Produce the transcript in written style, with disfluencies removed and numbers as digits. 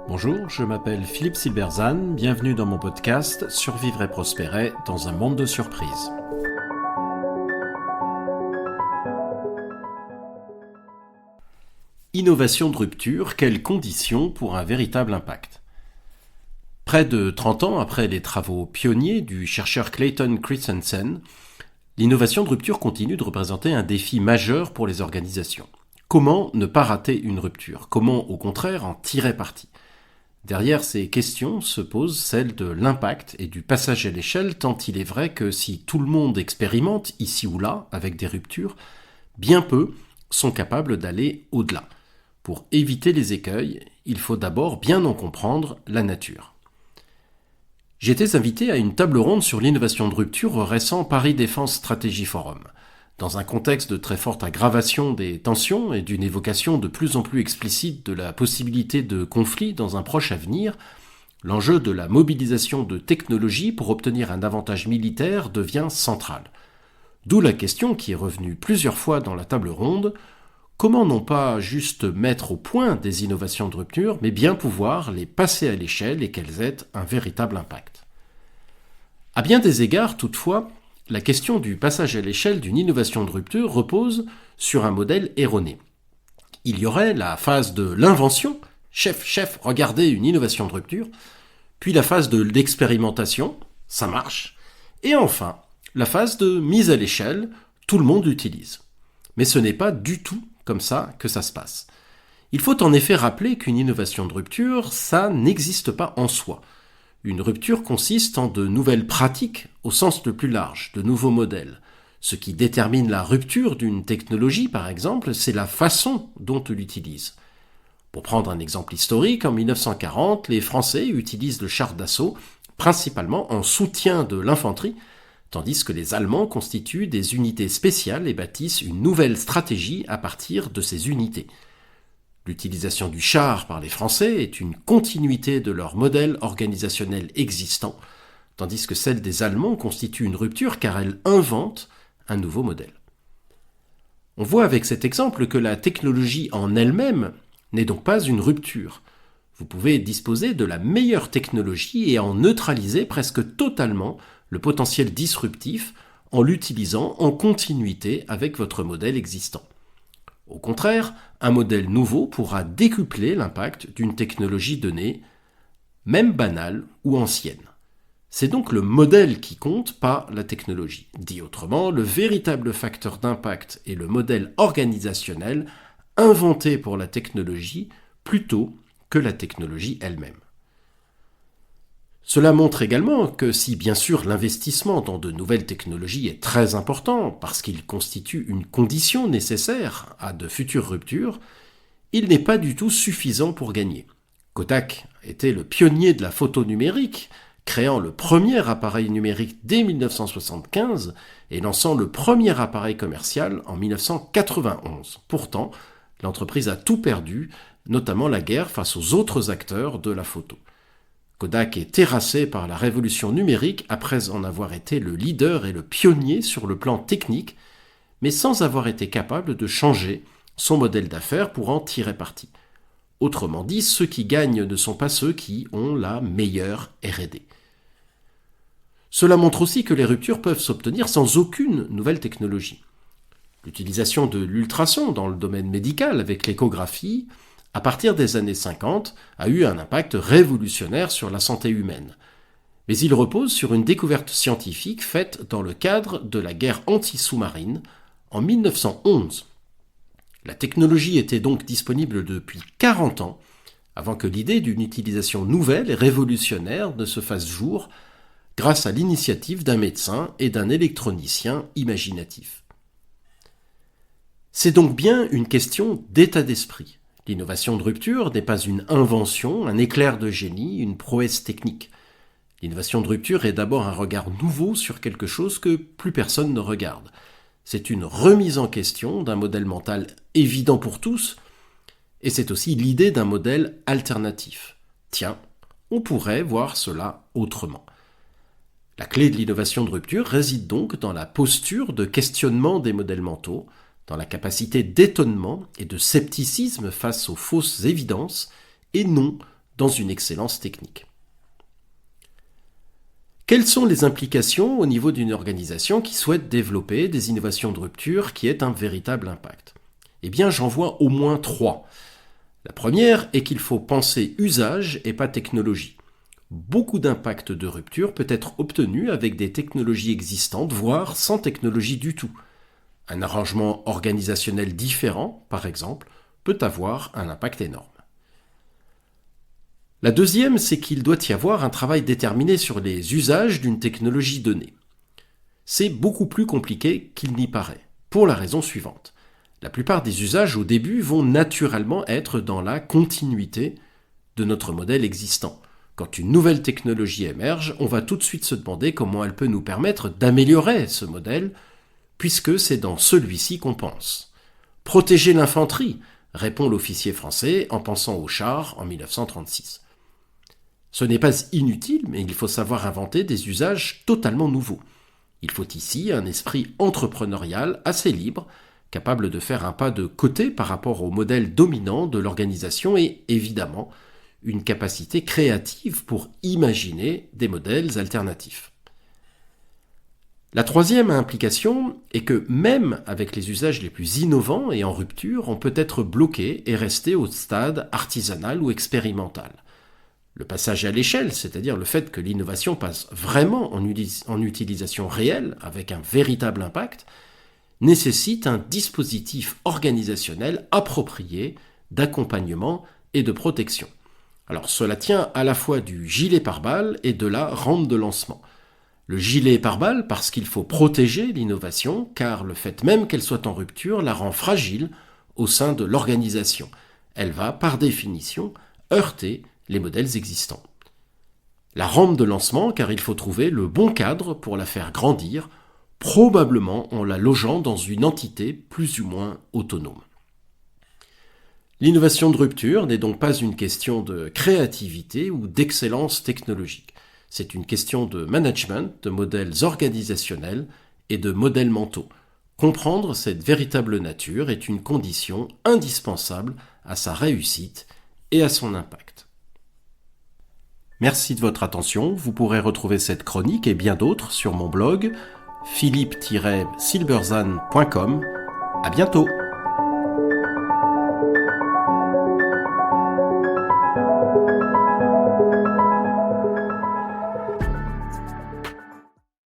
Bonjour, je m'appelle Philippe Silberzan, bienvenue dans mon podcast Survivre et prospérer dans un monde de surprises. Innovation de rupture, quelles conditions pour un véritable impact ? Près de 30 ans après les travaux pionniers du chercheur Clayton Christensen, l'innovation de rupture continue de représenter un défi majeur pour les organisations. Comment ne pas rater une rupture ? Comment, au contraire, en tirer parti ? Derrière ces questions se pose celle de l'impact et du passage à l'échelle, tant il est vrai que si tout le monde expérimente, ici ou là, avec des ruptures, bien peu sont capables d'aller au-delà. Pour éviter les écueils, il faut d'abord bien en comprendre la nature. J'étais invité à une table ronde sur l'innovation de rupture au récent Paris Défense Stratégie Forum. Dans un contexte de très forte aggravation des tensions et d'une évocation de plus en plus explicite de la possibilité de conflits dans un proche avenir, l'enjeu de la mobilisation de technologies pour obtenir un avantage militaire devient central. D'où la question qui est revenue plusieurs fois dans la table ronde: comment non pas juste mettre au point des innovations de rupture, mais bien pouvoir les passer à l'échelle et qu'elles aient un véritable impact. À bien des égards, toutefois, la question du passage à l'échelle d'une innovation de rupture repose sur un modèle erroné. Il y aurait la phase de l'invention, chef, regardez une innovation de rupture, puis la phase de l'expérimentation, ça marche, et enfin, la phase de mise à l'échelle, tout le monde l'utilise. Mais ce n'est pas du tout comme ça que ça se passe. Il faut en effet rappeler qu'une innovation de rupture, ça n'existe pas en soi. Une rupture consiste en de nouvelles pratiques au sens le plus large, de nouveaux modèles. Ce qui détermine la rupture d'une technologie, par exemple, c'est la façon dont on l'utilise. Pour prendre un exemple historique, en 1940, les Français utilisent le char d'assaut principalement en soutien de l'infanterie, tandis que les Allemands constituent des unités spéciales et bâtissent une nouvelle stratégie à partir de ces unités. L'utilisation du char par les Français est une continuité de leur modèle organisationnel existant, tandis que celle des Allemands constitue une rupture car elle invente un nouveau modèle. On voit avec cet exemple que la technologie en elle-même n'est donc pas une rupture. Vous pouvez disposer de la meilleure technologie et en neutraliser presque totalement le potentiel disruptif en l'utilisant en continuité avec votre modèle existant. Au contraire, un modèle nouveau pourra décupler l'impact d'une technologie donnée, même banale ou ancienne. C'est donc le modèle qui compte, pas la technologie. Dit autrement, le véritable facteur d'impact est le modèle organisationnel inventé pour la technologie plutôt que la technologie elle-même. Cela montre également que si bien sûr l'investissement dans de nouvelles technologies est très important parce qu'il constitue une condition nécessaire à de futures ruptures, il n'est pas du tout suffisant pour gagner. Kodak était le pionnier de la photo numérique, créant le premier appareil numérique dès 1975 et lançant le premier appareil commercial en 1991. Pourtant, l'entreprise a tout perdu, notamment la guerre face aux autres acteurs de la photo. Kodak est terrassé par la révolution numérique après en avoir été le leader et le pionnier sur le plan technique, mais sans avoir été capable de changer son modèle d'affaires pour en tirer parti. Autrement dit, ceux qui gagnent ne sont pas ceux qui ont la meilleure R&D. Cela montre aussi que les ruptures peuvent s'obtenir sans aucune nouvelle technologie. L'utilisation de l'ultrason dans le domaine médical avec l'échographie, à partir des années 50, a eu un impact révolutionnaire sur la santé humaine. Mais il repose sur une découverte scientifique faite dans le cadre de la guerre anti-sous-marine en 1911. La technologie était donc disponible depuis 40 ans, avant que l'idée d'une utilisation nouvelle et révolutionnaire ne se fasse jour, grâce à l'initiative d'un médecin et d'un électronicien imaginatif. C'est donc bien une question d'état d'esprit. L'innovation de rupture n'est pas une invention, un éclair de génie, une prouesse technique. L'innovation de rupture est d'abord un regard nouveau sur quelque chose que plus personne ne regarde. C'est une remise en question d'un modèle mental évident pour tous, et c'est aussi l'idée d'un modèle alternatif. Tiens, on pourrait voir cela autrement. La clé de l'innovation de rupture réside donc dans la posture de questionnement des modèles mentaux, dans la capacité d'étonnement et de scepticisme face aux fausses évidences, et non dans une excellence technique. Quelles sont les implications au niveau d'une organisation qui souhaite développer des innovations de rupture qui aient un véritable impact ? Eh bien, j'en vois au moins 3. La première est qu'il faut penser usage et pas technologie. Beaucoup d'impact de rupture peut être obtenu avec des technologies existantes, voire sans technologie du tout. Un arrangement organisationnel différent, par exemple, peut avoir un impact énorme. La deuxième, c'est qu'il doit y avoir un travail déterminé sur les usages d'une technologie donnée. C'est beaucoup plus compliqué qu'il n'y paraît, pour la raison suivante. La plupart des usages au début vont naturellement être dans la continuité de notre modèle existant. Quand une nouvelle technologie émerge, on va tout de suite se demander comment elle peut nous permettre d'améliorer ce modèle, puisque c'est dans celui-ci qu'on pense. Protéger l'infanterie, répond l'officier français en pensant aux chars en 1936. Ce n'est pas inutile, mais il faut savoir inventer des usages totalement nouveaux. Il faut ici un esprit entrepreneurial assez libre, capable de faire un pas de côté par rapport au modèle dominant de l'organisation et, évidemment, une capacité créative pour imaginer des modèles alternatifs. La troisième implication est que même avec les usages les plus innovants et en rupture, on peut être bloqué et rester au stade artisanal ou expérimental. Le passage à l'échelle, c'est-à-dire le fait que l'innovation passe vraiment en utilisation réelle, avec un véritable impact, nécessite un dispositif organisationnel approprié d'accompagnement et de protection. Alors cela tient à la fois du gilet pare-balles et de la rampe de lancement. Le gilet pare-balles parce qu'il faut protéger l'innovation, car le fait même qu'elle soit en rupture la rend fragile au sein de l'organisation. Elle va, par définition, heurter les modèles existants. La rampe de lancement, car il faut trouver le bon cadre pour la faire grandir, probablement en la logeant dans une entité plus ou moins autonome. L'innovation de rupture n'est donc pas une question de créativité ou d'excellence technologique. C'est une question de management, de modèles organisationnels et de modèles mentaux. Comprendre cette véritable nature est une condition indispensable à sa réussite et à son impact. Merci de votre attention. Vous pourrez retrouver cette chronique et bien d'autres sur mon blog philippe-silberzan.com. À bientôt.